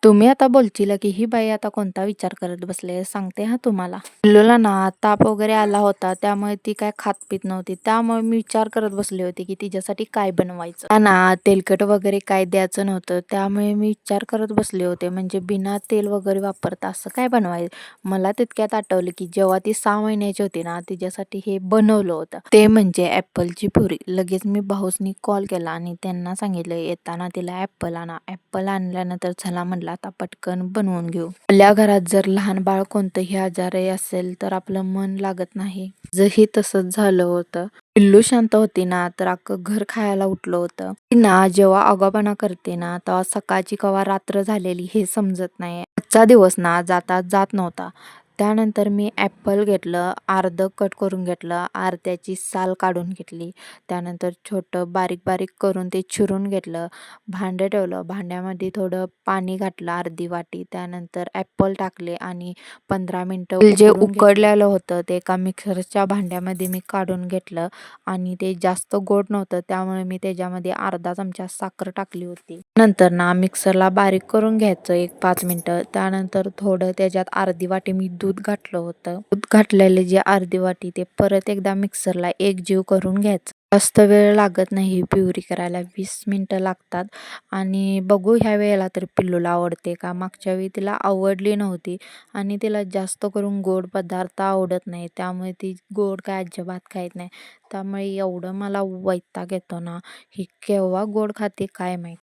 तुम्ही आता बोलचीला, की ही बाई आता कोणता विचार करत बसले, सांगते हां तुम्हाला. पिल्लूला ना ताप वगैरे आला होता, त्यामुळे ती काय खात-पीत नव्हती. त्यामुळे मी विचार करत बसले होते, की तिच्यासाठी काय बनवायचं. ना तेलकट वगैरे काय द्यायचं नव्हतं, त्यामुळे मी विचार करत बसले होते, म्हणजे बिना तेल वगैरे वापरता असं काय बनवायचं. मला तितक्यात आठवलं, की जेव्हा ती 6 महिन्याची होती ना, तिच्यासाठी हे बनवलं होतं. ते म्हणजे ॲपलची पुरी. लगेच मी भाऊसनी कॉल केला आणि त्यांना सांगितलं, येताना तिला ॲपल आणा. ॲपल आणल्यानंतर चला म्हटलं आता पटकन बनवून घेऊ. आपल्या घरात जर लहान बाळ कोणतंही आजारी असेल तर आपलं मन लागत नाही. आजही तसंच झालं होतं. पिल्लू शांत होती ना तर अख्खं घर खायला उठलं होतं. ती ना जेव्हा आगाऊपणा करते ना तेव्हा सकाळची केव्हा रात्र झालेली हे समजत नाही. आजचा दिवस ना जाता जात नव्हता. त्यानंतर मी ॲपल घेतलं, अर्धं कट करून घेतलं, अर्ध्याची साल काढून घेतली. त्यानंतर छोटं बारीक-बारीक करून ते चिरून घेतलं. भांडं ठेवलं. भांड्यामध्ये थोडं पाणी घातलं अर्धी वाटी. त्यानंतर ॲपल टाकले आणि 15 मिनिटं जे उकडलेलं होतं ते एका मिक्सरच्या भांड्यामध्ये मी काढून घेतलं आणि ते जास्त गोड नव्हतं त्यामुळे मी त्याच्यामध्ये अर्धा चमचा साखर टाकली होती. नंतर ना मिक्सरला बारीक करून घ्यायचं एक 5 मिनिटं. त्यानंतर थोडं त्याच्यात अर्धी वाटी मी दूध घातलं होतं. दूध घातलेले जे अर्धी वाटी ते परत एकदा मिक्सरला एकजीव करून घ्यायचं. जास्त वेळ लागत नाही ही प्युरी करायला, 20 मिनिटं लागतात. आणि बघू ह्या वेळेला तर पिल्लूला आवडते का. मागच्या वेळी तिला आवडली नव्हती आणि तिला जास्त करून गोड पदार्थ आवडत नाही, त्यामुळे ती गोड काय अजिबात खात नाही. त्यामुळे एवढं मला वैताग येतो ना, ही केव्हा गोड खाते काय माहीत.